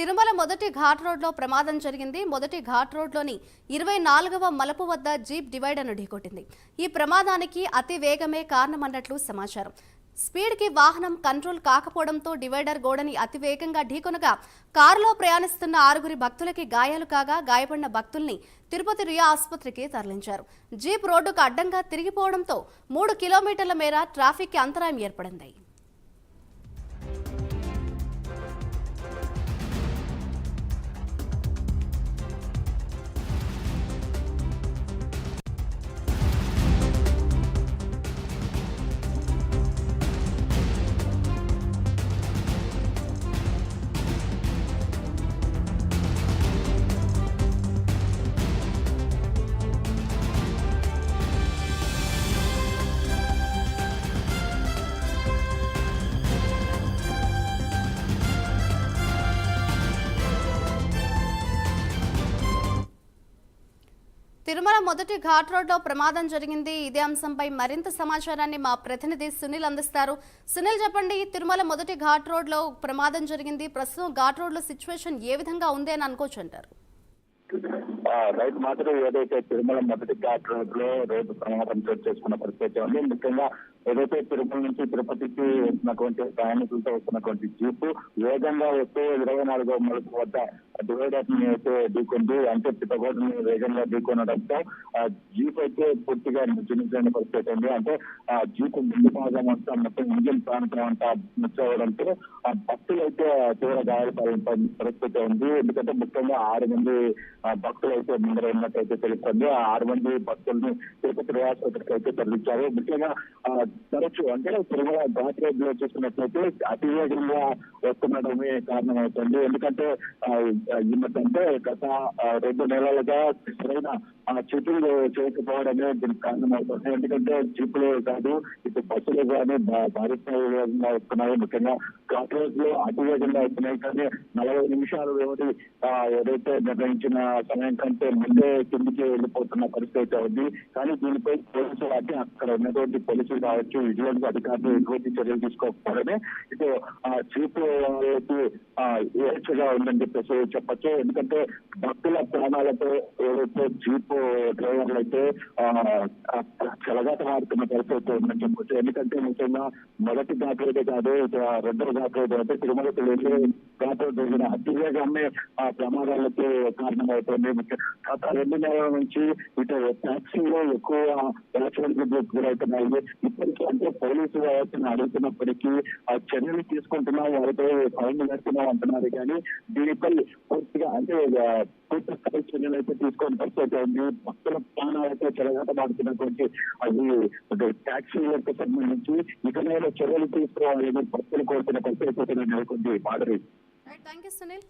తిరుమల మొదటి ఘాట్ రోడ్లో ప్రమాదం జరిగింది. మొదటి ఘాట్ రోడ్లోని 24వ మలుపు వద్ద జీప్ డివైడర్ను ఢీకొట్టింది. ఈ ప్రమాదానికి అతి వేగమే కారణమన్నట్లు సమాచారం. స్పీడ్కి వాహనం కంట్రోల్ కాకపోవడంతో డివైడర్ గోడని అతివేగంగా ఢీకొనగా కారులో ప్రయాణిస్తున్న 6 భక్తులకి గాయాలు కాగా గాయపడిన భక్తుల్ని తిరుపతి రియా ఆసుపత్రికి తరలించారు. జీప్ రోడ్డుకు అడ్డంగా తిరిగిపోవడంతో 3 కిలోమీటర్ల మేర ట్రాఫిక్కి అంతరాయం ఏర్పడింది. తిరుమల మొదటి ఘాట్ రోడ్లో ప్రమాదం జరిగింది. ఇదే అంశంపై మరింత సమాచారాన్ని మా ప్రతినిధి సునీల్ అందిస్తారు. సునీల్, చెప్పండి, తిరుమల మొదటి ఘాట్ రోడ్లో ప్రమాదం జరిగింది. ప్రస్తుతం ఘాట్ రోడ్లో సిచ్యువేషన్ ఏ విధంగా ఉంది అని అనుకోవచ్చు అంటారు? రైతు మాత్రం ఏదైతే తిరుమల మొదటి ఘాట్ రోడ్ లో రోడ్డు ప్రమాదం చోటు చేసుకున్న పరిస్థితి ఉంది. ముఖ్యంగా ఏదైతే తిరుమల నుంచి తిరుపతికి వస్తున్నటువంటి ప్రయాణికులతో వస్తున్నటువంటి జీపు వేగంగా వస్తూ 24వ మలుపు వద్ద డివైడర్ ని అయితే ఢీకొంది. అంటే పిట్టగోడని వేగంగా ఢీకొనడంతో జీప్ అయితే పూర్తిగా నిర్జనించిన పరిస్థితి ఉంది. అంటే జీపు ముందు భాగం అంతా మొత్తం ఇంజిన్ ప్రాంతం అంతా ముచ్చవడంతో భక్తులు అయితే తీవ్ర గాయాలపాలైన పరిస్థితి ఉంది. ఎందుకంటే ముఖ్యంగా 6 మంది భక్తులు అయితే ముందర ఉన్నట్టయితే తెలుస్తుంది. ఆ 6 మంది భక్తుల్ని తిరుపతి రియాసత్రికి అయితే తరలించారు. ముఖ్యంగా తరచు అంటే తిరుమల ఘాట్ రోడ్ లో చూస్తున్నట్లయితే అతివేగంగా వస్తుండడమే కారణమవుతుంది. ఎందుకంటే ఈ మధ్య అంటే గత 2 నెలలుగా సరైన చెట్లు చేయకపోవడమే దీనికి కారణమవుతుంది. ఎందుకంటే జీపులు కాదు, ఇప్పుడు బస్సులు కానీ భారీ స్థాయిగా వస్తున్నాయి. ముఖ్యంగా ఘాట్ రోడ్ లో అతివేగంగా వస్తున్నాయి. కానీ 40 నిమిషాలు వ్యవధి ఏదైతే నిర్ణయించిన సమయం కంటే ముందే కిందికి వెళ్ళిపోతున్న పరిస్థితి ఉంది. కానీ దీనిపై పోలీసులు అంటే అక్కడ ఉన్నటువంటి పోలీసులు కావచ్చు, విజిలెన్స్ అధికారులు ఎటువంటి చర్యలు తీసుకోకపోవడమే ఇటు జీపు ఏడ్చగా ఉందని చెప్పేసి చెప్పచ్చు. ఎందుకంటే భక్తుల ప్రాణాలతో ఏదైతే జీపు డ్రైవర్లు అయితే చెలగాటమాడుతున్న పరిస్థితి ఉందని చెప్పచ్చు. ఎందుకంటే ముఖ్యంగా మొదటి ఘాట్ రోడ్డే కాదు, రెండవ ఘాట్ రోడ్ అంటే తిరుమలకి వెళ్ళే ఘాట్ రోడ్ జరిగిన అతివేగాన్ని ప్రమాదాలకి కారణమవుతుంది. గత 2 నెలల నుంచి ఇటు టాక్సీలో ఎక్కువ యాక్సిడెంట్లకు గురవుతున్నాయి. ఇప్పటికీ అంటే పోలీసు వ్యవస్థను అడుగుతున్నప్పటికీ చర్యలు తీసుకుంటున్నాం, వారిపై ఫైన్లు వేస్తున్నాం అంటున్నారు. కానీ దీనిపై పూర్తిగా అంటే పూర్తి స్థాయి చర్యలు అయితే తీసుకొని పరిస్థితి ఉంది. భక్తుల ప్రాణాలతో చెలగాటమాడుతున్నటువంటి అది టాక్సీలకు సంబంధించి ఇకనైనా చర్యలు తీసుకోవాలని భక్తులు కోరుతున్న పరిస్థితి నెలకొంది. Thank you Sunil.